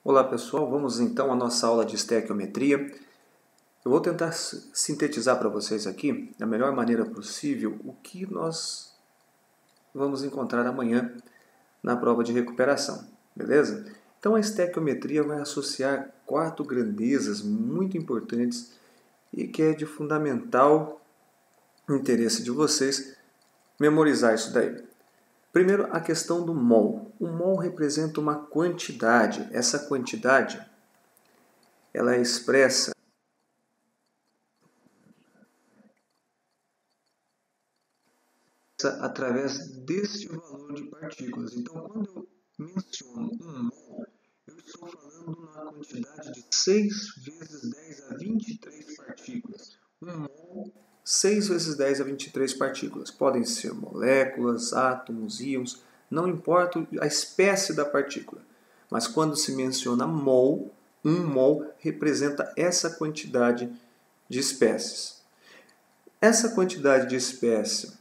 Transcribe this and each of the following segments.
Olá pessoal, vamos então à nossa aula de estequiometria. Eu vou tentar sintetizar para vocês aqui, da melhor maneira possível, o que nós vamos encontrar amanhã na prova de recuperação, beleza? Então a estequiometria vai associar 4 grandezas muito importantes e que é de fundamental interesse de vocês memorizar isso daí. Primeiro, a questão do mol. O mol representa uma quantidade. Essa quantidade ela é expressa através deste valor de partículas. Então, quando eu menciono um mol, eu estou falando na quantidade de 6 vezes 10 a 23 partículas. Um mol, 6 vezes 10 a 23 partículas. Podem ser moléculas, átomos, íons, não importa a espécie da partícula. Mas quando se menciona mol, um mol representa essa quantidade de espécies. Essa quantidade de espécie,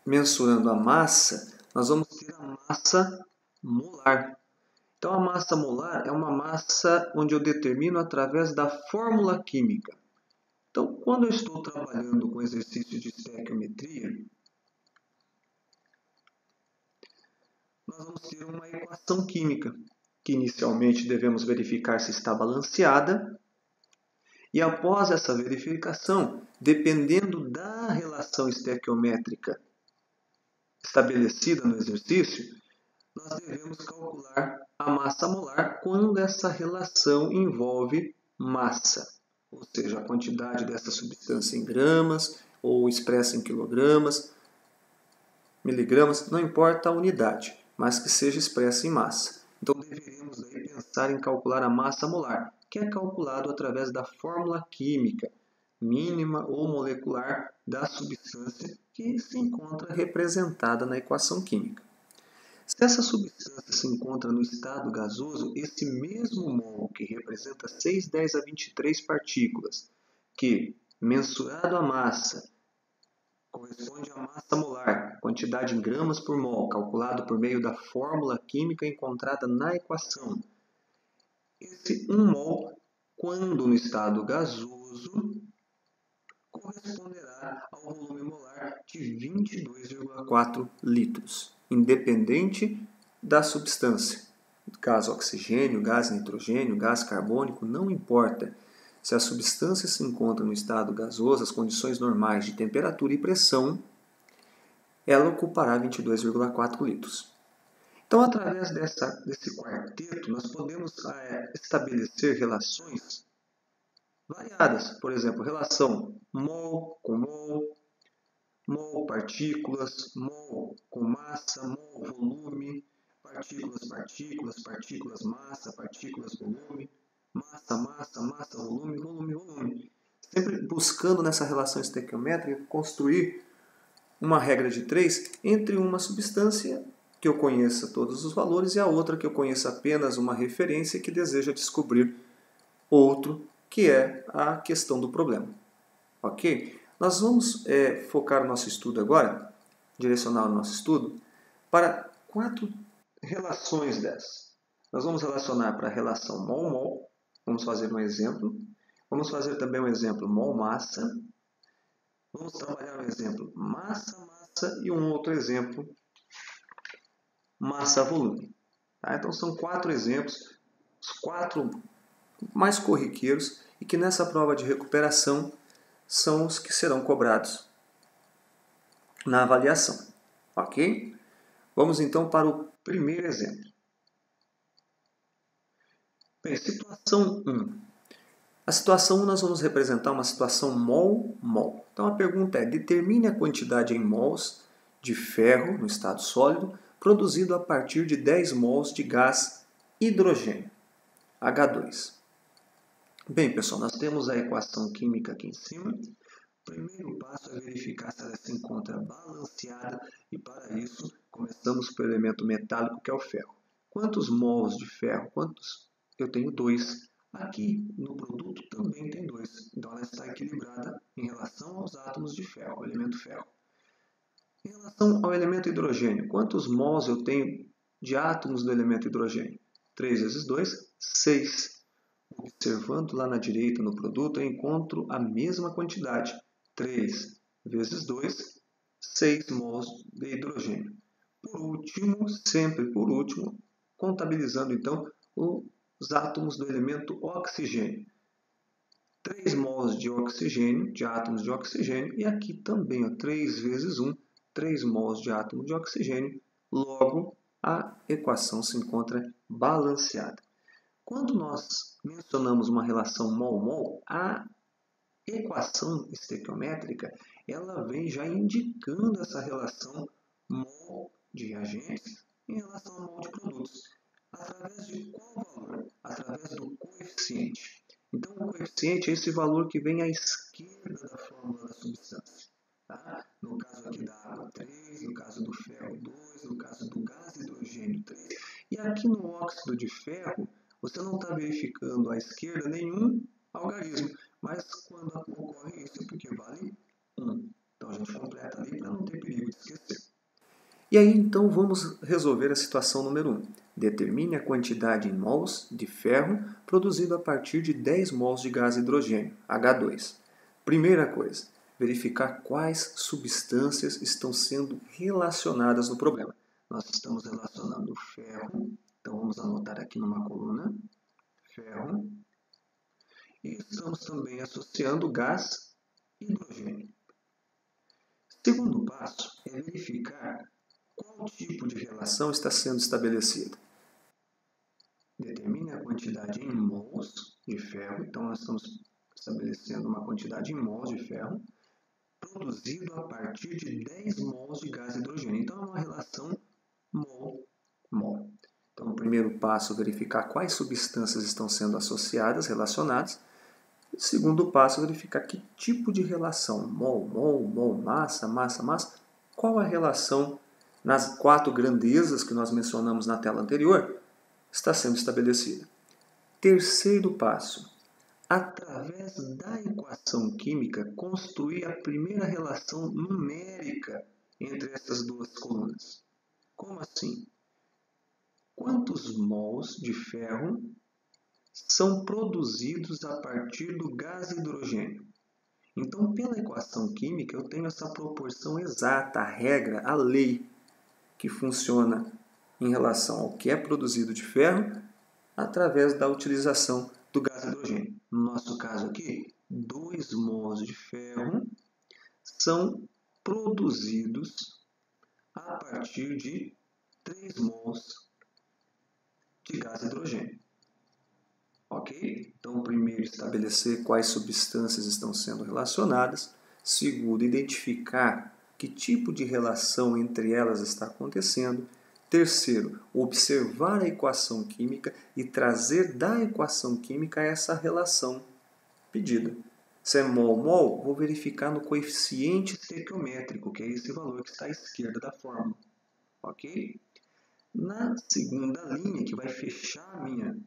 mensurando a massa, nós vamos ter a massa molar. Então, a massa molar é uma massa onde eu determino através da fórmula química. Então, quando eu estou trabalhando com exercício de estequiometria, nós vamos ter uma equação química, que inicialmente devemos verificar se está balanceada, e após essa verificação, dependendo da relação estequiométrica estabelecida no exercício, nós devemos calcular a massa molar quando essa relação envolve massa, ou seja, a quantidade dessa substância em gramas ou expressa em quilogramas, miligramas, não importa a unidade, mas que seja expressa em massa. Então deveríamos aí pensar em calcular a massa molar, que é calculado através da fórmula química mínima ou molecular da substância que se encontra representada na equação química. Se essa substância se encontra no estado gasoso, esse mesmo mol, que representa 6, 10 a 23 partículas, que, mensurado a massa, corresponde à massa molar, quantidade em gramas por mol, calculado por meio da fórmula química encontrada na equação. Esse 1 mol, quando no estado gasoso, corresponderá ao volume molar de 22,4 litros, independente da substância. Gás oxigênio, gás nitrogênio, gás carbônico, não importa. Se a substância se encontra no estado gasoso, as condições normais de temperatura e pressão, ela ocupará 22,4 litros. Então, através desse quarteto, nós podemos estabelecer relações variadas. Por exemplo, relação mol com mol, mol partículas, mol com massa, mol volume, partículas partículas, partículas massa, partículas volume, massa massa, massa volume, volume volume. Sempre buscando nessa relação estequiométrica construir uma regra de 3 entre uma substância que eu conheça todos os valores e a outra que eu conheça apenas uma referência e que deseja descobrir outro, que é a questão do problema. Ok? Nós vamos focar o nosso estudo agora, direcionar o nosso estudo, para 4 relações dessas. Nós vamos relacionar para a relação mol-mol, vamos fazer um exemplo. Vamos fazer também um exemplo mol-massa. Vamos trabalhar um exemplo massa-massa e um outro exemplo massa-volume. Tá? Então são 4 exemplos, os 4 mais corriqueiros e que nessa prova de recuperação são os que serão cobrados na avaliação. Ok? Vamos então para o primeiro exemplo. Bem, situação 1. A situação 1 nós vamos representar uma situação mol-mol. Então a pergunta é, determine a quantidade em mols de ferro no estado sólido produzido a partir de 10 mols de gás hidrogênio, H2. Bem, pessoal, nós temos a equação química aqui em cima. O primeiro passo é verificar se ela se encontra balanceada e, para isso, começamos pelo elemento metálico, que é o ferro. Quantos mols de ferro? Quantos? Eu tenho 2. Aqui, no produto, também tem 2. Então, ela está equilibrada em relação aos átomos de ferro, ao elemento ferro. Em relação ao elemento hidrogênio, quantos mols eu tenho de átomos do elemento hidrogênio? 3 vezes 2, 6. Observando lá na direita no produto, eu encontro a mesma quantidade. 3 vezes 2, 6 mols de hidrogênio. Por último, sempre por último, contabilizando então os átomos do elemento oxigênio. 3 mols de oxigênio, de átomos de oxigênio, e aqui também, ó, 3 vezes 1, 3 mols de átomo de oxigênio, logo a equação se encontra balanceada. Quando nós mencionamos uma relação mol-mol, a equação estequiométrica ela vem já indicando essa relação mol de reagentes em relação a mol de produtos. Através de qual valor? Através do coeficiente. Então, o coeficiente é esse valor que vem à esquerda da fórmula da substância. Tá? No caso aqui da água, 3, no caso do ferro, 2, no caso do gás hidrogênio, 3. E aqui no óxido de ferro, você não está verificando à esquerda nenhum algarismo, mas quando ocorre isso é porque vale 1. Então, a gente completa ali para não ter perigo de esquecer. E aí, então, vamos resolver a situação número 1. Determine a quantidade em mols de ferro produzido a partir de 10 mols de gás hidrogênio, H2. Primeira coisa, verificar quais substâncias estão sendo relacionadas no problema. Nós estamos relacionando ferro, então vamos anotar aqui numa coluna, ferro, e estamos também associando gás hidrogênio. Segundo passo é verificar qual tipo de relação está sendo estabelecida. Determine a quantidade em mols de ferro. Então, nós estamos estabelecendo uma quantidade em mols de ferro produzido a partir de 10 mols de gás hidrogênio. Então, é uma relação mol-mol. Então, o primeiro passo é verificar quais substâncias estão sendo associadas, relacionadas. O segundo passo é verificar que tipo de relação, mol-mol, mol-massa, massa-massa, qual a relação nas 4 grandezas que nós mencionamos na tela anterior, está sendo estabelecida. Terceiro passo, através da equação química, construir a primeira relação numérica entre essas duas colunas. Como assim? Quantos mols de ferro são produzidos a partir do gás hidrogênio? Então, pela equação química, eu tenho essa proporção exata, a regra, a lei, que funciona em relação ao que é produzido de ferro através da utilização do gás hidrogênio. No nosso caso aqui, 2 mols de ferro são produzidos a partir de 3 mols de gás hidrogênio. Ok? Então, primeiro, estabelecer quais substâncias estão sendo relacionadas. Segundo, identificar que tipo de relação entre elas está acontecendo. Terceiro, observar a equação química e trazer da equação química essa relação pedida. Se é mol-mol, vou verificar no coeficiente estequiométrico, que é esse valor que está à esquerda da fórmula. Ok? Na segunda linha, que vai fechar a minha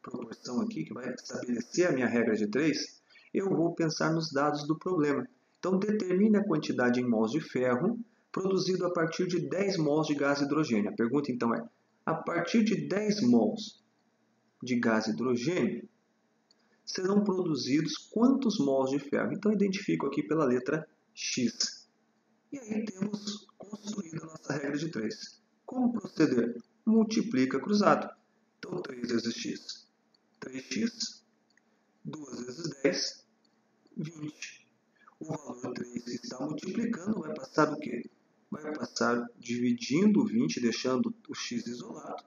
proporção aqui, que vai estabelecer a minha regra de 3, eu vou pensar nos dados do problema. Então, determine a quantidade em mols de ferro produzido a partir de 10 mols de gás hidrogênio. A pergunta, então, é, a partir de 10 mols de gás hidrogênio, serão produzidos quantos mols de ferro? Então, identifico aqui pela letra X. E aí temos construído a nossa regra de 3. Como proceder? Multiplica cruzado. Então, 3 vezes X. 3x, 2 vezes 10, 20. O valor 3 que está multiplicando vai passar o quê? Vai passar dividindo o 20, deixando o x isolado.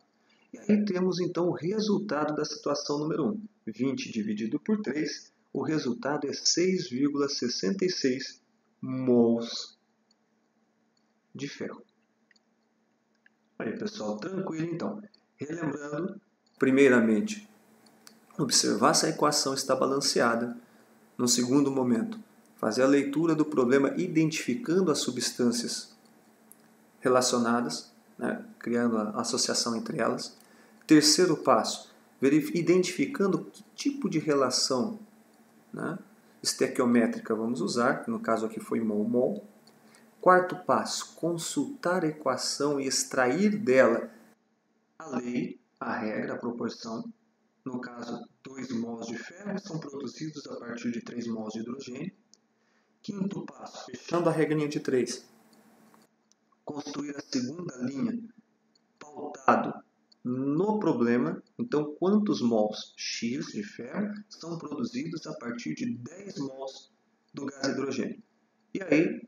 E aí temos então o resultado da situação número 1. 20 dividido por 3, o resultado é 6,66 mols de ferro. Aí, pessoal, tranquilo então. Relembrando, primeiramente, observar se a equação está balanceada. No segundo momento, fazer a leitura do problema identificando as substâncias relacionadas, né, criando a associação entre elas. Terceiro passo, identificando que tipo de relação, né, estequiométrica vamos usar, no caso aqui foi mol-mol. Quarto passo, consultar a equação e extrair dela a lei, a regra, a proporção. No caso, 2 mols de ferro são produzidos a partir de 3 mols de hidrogênio. Quinto passo, fechando a regrinha de 3. Construir a segunda linha pautado no problema. Então, quantos mols X de ferro são produzidos a partir de 10 mols do gás hidrogênio? E aí,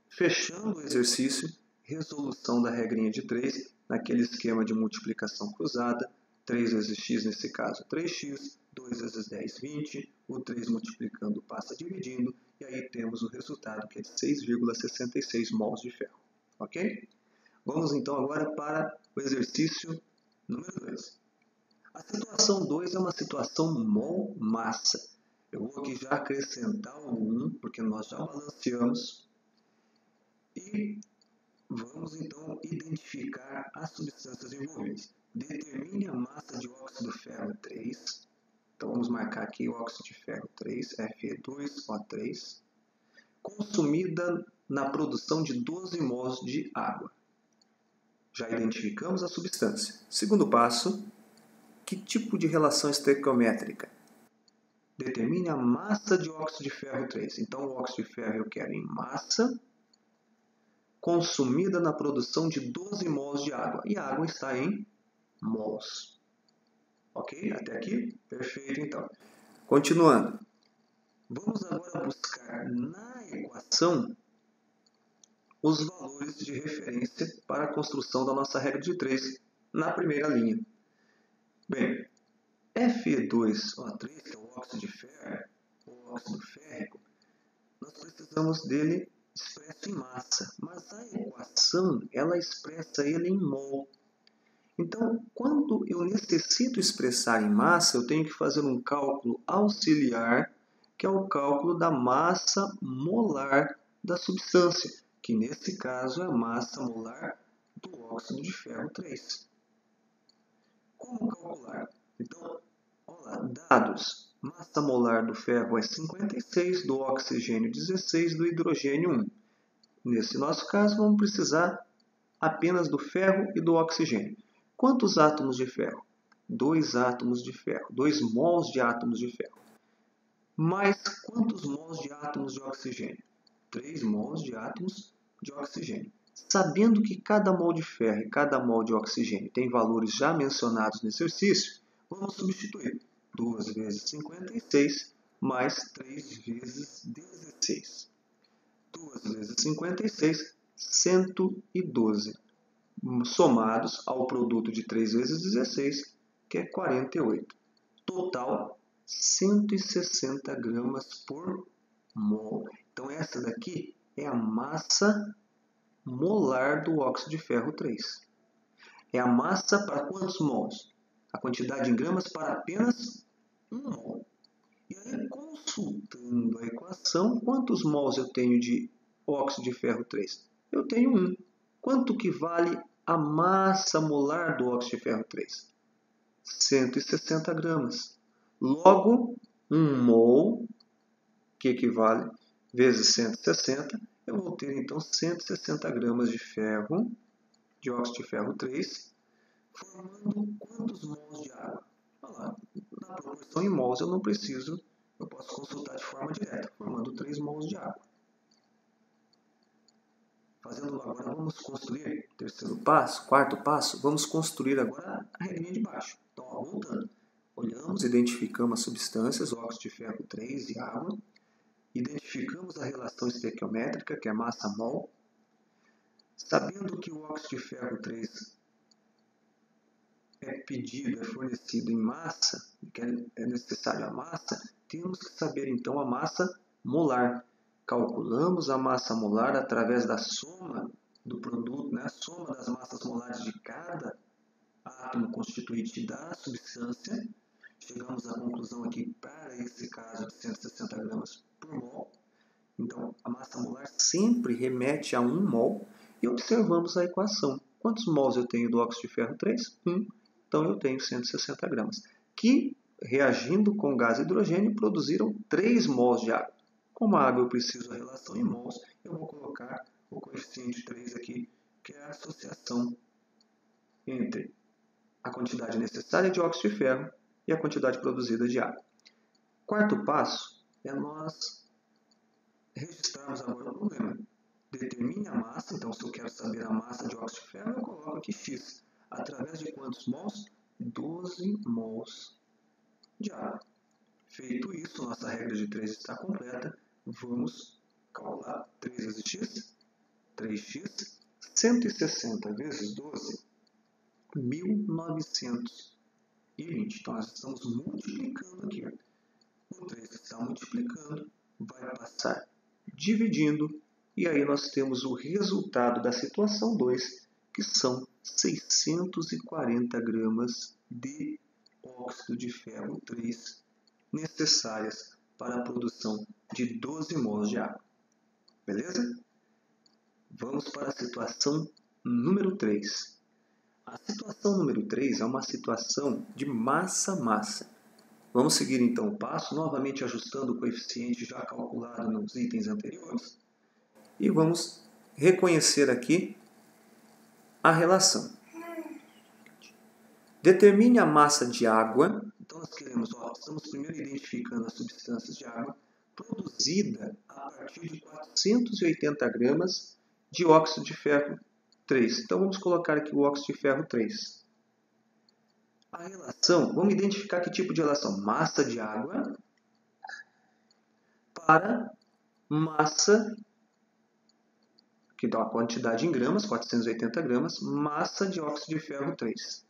fechando o exercício, resolução da regrinha de 3, naquele esquema de multiplicação cruzada, 3 vezes x nesse caso 3x, 2 vezes 10, 20, o 3 multiplicando passa dividindo, e aí temos o resultado que é de 6,66 mols de ferro. Ok? Vamos então agora para o exercício número 2. A situação 2 é uma situação mol-massa. Eu vou aqui já acrescentar o 1, porque nós já balanceamos. E vamos então identificar as substâncias envolvidas. Determine a massa de óxido de ferro 3. Então vamos marcar aqui o óxido de ferro 3, Fe2O3, consumida na produção de 12 mols de água. Já identificamos a substância. Segundo passo, que tipo de relação estequiométrica? Determine a massa de óxido de ferro 3. Então, o óxido de ferro eu quero em massa, consumida na produção de 12 mols de água. E a água está em mols. Ok? Até aqui? Perfeito, então. Continuando. Vamos agora buscar na equação os valores de referência para a construção da nossa regra de 3 na primeira linha. Bem, Fe2O3, que é o óxido de ferro, o óxido férrico, nós precisamos dele expresso em massa, mas a equação ela expressa ele em mol. Então, quando eu necessito expressar em massa, eu tenho que fazer um cálculo auxiliar, que é o cálculo da massa molar da substância, que nesse caso é a massa molar do óxido de ferro 3. Como calcular? Então, olha, dados. Massa molar do ferro é 56, do oxigênio 16, do hidrogênio 1. Nesse nosso caso, vamos precisar apenas do ferro e do oxigênio. Quantos átomos de ferro? 2 átomos de ferro, 2 mols de átomos de ferro. Mais quantos mols de átomos de oxigênio? 3 mols de átomos de oxigênio. Sabendo que cada mol de ferro e cada mol de oxigênio tem valores já mencionados no exercício, vamos substituir 2 vezes 56 mais 3 vezes 16. 2 vezes 56, 112. Somados ao produto de 3 vezes 16, que é 48. Total, 160 gramas por mol. Então, essa daqui é a massa molar do óxido de ferro 3. É a massa para quantos mols? A quantidade em gramas para apenas 1 mol. E aí, consultando a equação, quantos mols eu tenho de óxido de ferro 3? Eu tenho 1. Quanto que vale a massa molar do óxido de ferro 3? 160 gramas. Logo, 1 mol, que equivale vezes 160, eu vou ter então 160 gramas de ferro, de óxido de ferro 3, formando quantos mols de água? Olha lá, na proporção em mols eu não preciso, eu posso consultar de forma direta, formando 3 mols de água. Fazendo agora, vamos construir terceiro passo, quarto passo, vamos construir agora a regrinha de baixo. Então, voltando, olhamos, identificamos as substâncias, óxido de ferro 3 e água, identificamos a relação estequiométrica, que é massa mol. Sabendo que o óxido de ferro 3 é pedido, é fornecido em massa, que é necessário a massa, temos que saber então a massa molar. Calculamos a massa molar através da soma do produto, né? A soma das massas molares de cada átomo constituinte da substância. Chegamos à conclusão aqui, para esse caso, de 160 gramas por mol. Então, a massa molar sempre remete a 1 mol. E observamos a equação. Quantos mols eu tenho do óxido de ferro 3? 1. Então, eu tenho 160 gramas. Que, reagindo com gás hidrogênio, produziram 3 mols de água. Como a água eu preciso da relação em mols, eu vou colocar o coeficiente 3 aqui, que é a associação entre a quantidade necessária de óxido de ferro e a quantidade produzida de água. Quarto passo é nós registrarmos agora o problema. Determine a massa, então se eu quero saber a massa de óxido de ferro, eu coloco aqui X. Através de quantos mols? 12 mols de água. Feito isso, nossa regra de 3 está completa. Vamos calcular 3 vezes x, 3x, 160 vezes 12, 1920. Então, nós estamos multiplicando aqui. O 3 que está multiplicando vai passar dividindo. E aí nós temos o resultado da situação 2, que são 640 gramas de óxido de ferro 3 necessárias para a produção de 12 mols de água. Beleza? Vamos para a situação número 3. A situação número 3 é uma situação de massa-massa. Vamos seguir então o passo, novamente ajustando o coeficiente já calculado nos itens anteriores. E vamos reconhecer aqui a relação. Determine a massa de água. Então nós queremos, estamos primeiro identificando as substâncias de água produzida a partir de 480 gramas de óxido de ferro 3. Então vamos colocar aqui o óxido de ferro 3. A relação, vamos identificar que tipo de relação? Massa de água para massa, que dá a quantidade em gramas, 480 gramas, massa de óxido de ferro 3.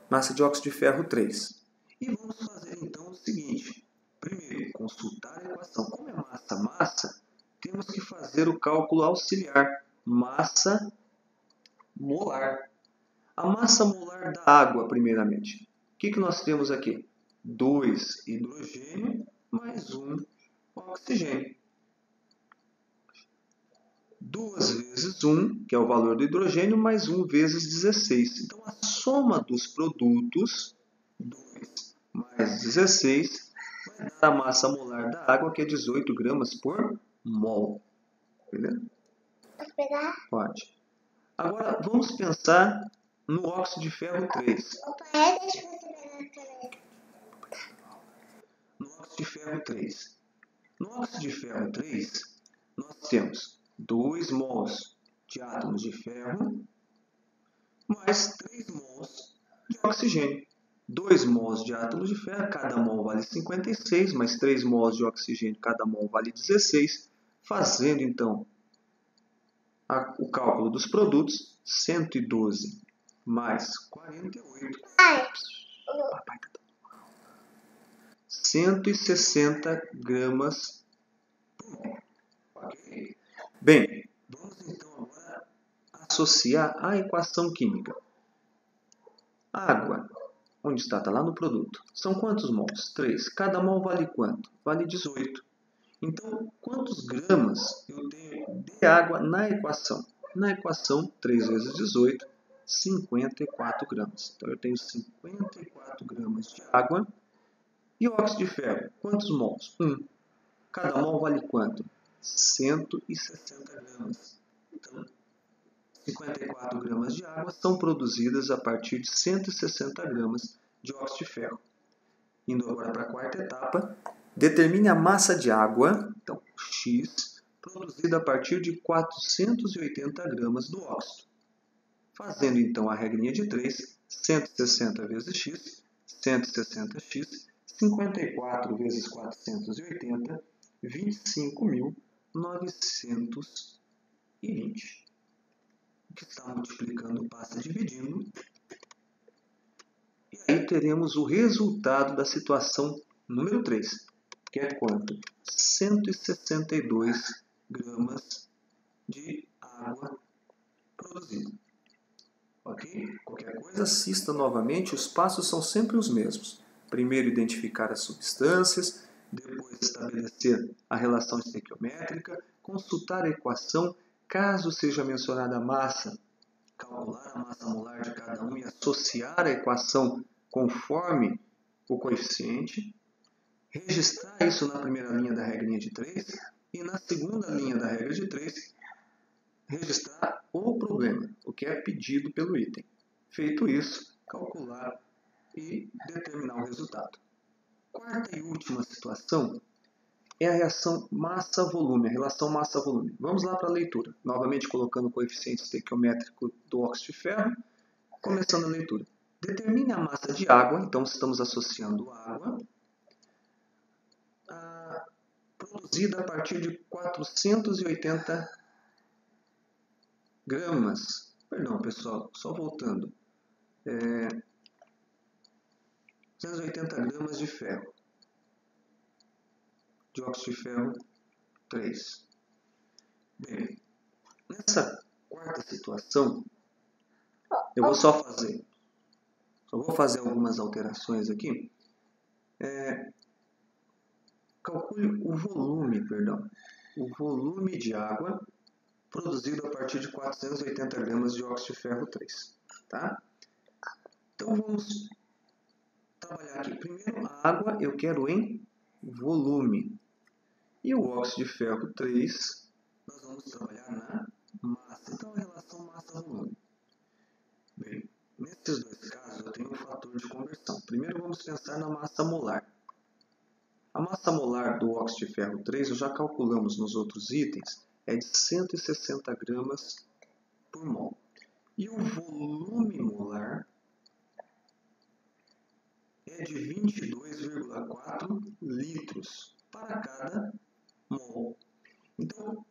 Massa de óxido de ferro 3. E vamos fazer então o seguinte. Primeiro, consultar a equação. Como é massa-massa, temos que fazer o cálculo auxiliar. Massa molar. A massa molar da água, primeiramente. O que nós temos aqui? 2 hidrogênio mais 1 oxigênio. 2 vezes 1, que é o valor do hidrogênio, mais 1 vezes 16. Então, a soma dos produtos, 2 mais 16, vai dar a massa molar da água, que é 18 gramas por mol. Beleza? Posso pegar? Pode. Agora, vamos pensar no óxido de ferro 3. Opa, deixa eu pegar a caneta. No óxido de ferro 3. No óxido de ferro 3, nós temos 2 mols de átomos de ferro mais 3 mols de oxigênio. 2 mols de átomos de ferro, cada mol vale 56, mais 3 mols de oxigênio, cada mol vale 16. Fazendo, então, o cálculo dos produtos, 112 mais 48. Ai, 160 gramas por mol. Ok? Bem, vamos então agora associar a equação química. Água, onde está? Está lá no produto. São quantos mols? 3. Cada mol vale quanto? Vale 18. Então, quantos gramas eu tenho de água na equação? Na equação, 3 vezes 18, 54 gramas. Então, eu tenho 54 gramas de água. E o óxido de ferro? Quantos mols? 1. Cada mol vale quanto? 160 gramas. Então, 54 gramas de água são produzidas a partir de 160 gramas de óxido de ferro. Indo agora para a quarta etapa, determine a massa de água, então X, produzida a partir de 480 gramas do óxido. Fazendo então a regrinha de 3, 160 vezes X, 160x, 54 vezes 480, 25.920. O que está multiplicando passa dividindo. E aí teremos o resultado da situação número 3, que é quanto? 162 gramas de água produzida. Ok? Qualquer coisa, assista novamente, os passos são sempre os mesmos. Primeiro, identificar as substâncias, depois estabelecer a relação estequiométrica, consultar a equação, caso seja mencionada a massa, calcular a massa molar de cada um e associar a equação conforme o coeficiente, registrar isso na primeira linha da regrinha de 3 e na segunda linha da regra de 3, registrar o problema, o que é pedido pelo item. Feito isso, calcular e determinar o resultado. Quarta e última situação é a reação massa-volume, a relação massa-volume. Vamos lá para a leitura. Novamente colocando o coeficiente estequiométrico do óxido de ferro, começando a leitura. Determine a massa de água, então estamos associando água, produzida a partir de 480 gramas. Perdão, pessoal, só voltando. 480 gramas de ferro. De óxido de ferro 3. Bem, nessa quarta situação, eu vou só vou fazer algumas alterações aqui. Calcule o volume de água produzido a partir de 480 gramas de óxido de ferro 3. Tá? Então vamos trabalhar aqui. Primeiro, a água eu quero em volume. E o óxido de ferro 3, nós vamos trabalhar na massa. Então, a relação massa-volume. Bem, nesses dois casos, eu tenho um fator de conversão. Primeiro, vamos pensar na massa molar. A massa molar do óxido de ferro 3, já calculamos nos outros itens, é de 160 gramas por mol. E o volume molar é de 22,4 litros para cada mol. Então,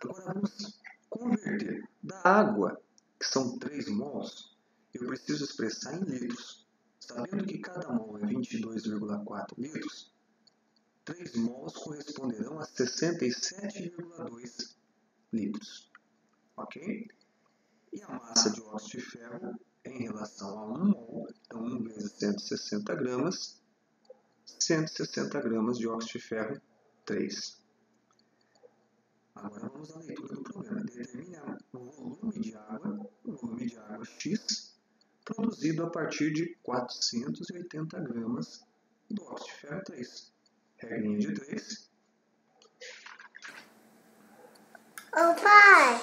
agora vamos converter da água, que são 3 mols, eu preciso expressar em litros. Sabendo que cada mol é 22,4 litros, 3 mols corresponderão a 67,2 litros. Ok? E a massa de óxido de ferro em relação a 1 mol, então 1 vezes 160 gramas, 160 gramas de óxido de ferro 3. Agora vamos à leitura do problema. Determine o volume de água X, produzido a partir de 480 gramas do óxido de ferro 3. Regrinha de 3. Ô pai!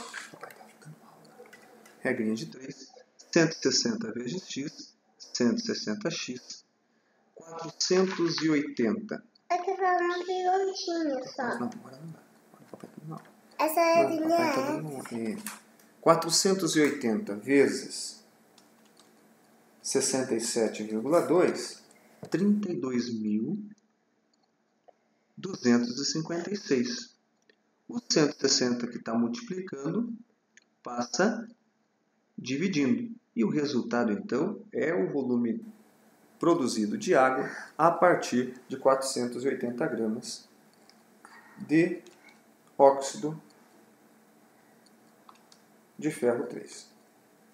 Regrinha de 3. 160 vezes x, 160x, 480. É que foi uma perguntinha só. Não, agora não dá. Não. Essa linha é 480 vezes 67,2, 32.256. O 160 que está multiplicando passa dividindo. E o resultado, então, é o volume produzido de água a partir de 480 gramas de óxido de ferro 3.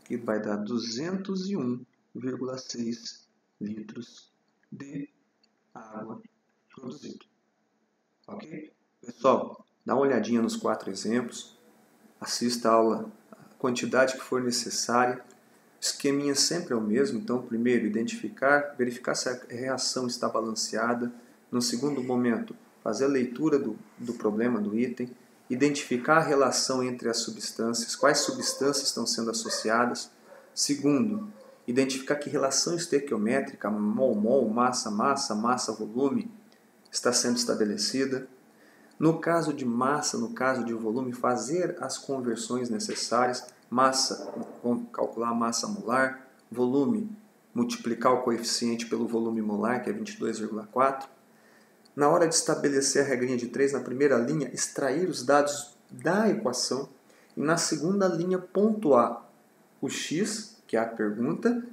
Que vai dar 201,6 litros de água produzido. Ok? Pessoal, dá uma olhadinha nos 4 exemplos. Assista a aula, a quantidade que for necessária. O esqueminha sempre é o mesmo. Então, primeiro, verificar se a reação está balanceada. No segundo momento, fazer a leitura do problema do item. Identificar a relação entre as substâncias, quais substâncias estão sendo associadas. Segundo, identificar que relação estequiométrica, mol-mol, massa-massa, massa-volume, está sendo estabelecida. No caso de massa, no caso de volume, fazer as conversões necessárias. Massa, calcular a massa molar. Volume, multiplicar o coeficiente pelo volume molar, que é 22,4. Na hora de estabelecer a regrinha de 3, na primeira linha, extrair os dados da equação. E na segunda linha, pontuar o x, que é a pergunta,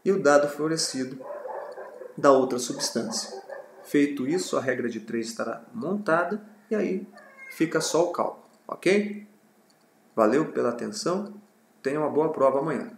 e o dado florescido da outra substância. Feito isso, a regra de 3 estará montada e aí fica só o cálculo, ok? Valeu pela atenção, tenha uma boa prova amanhã.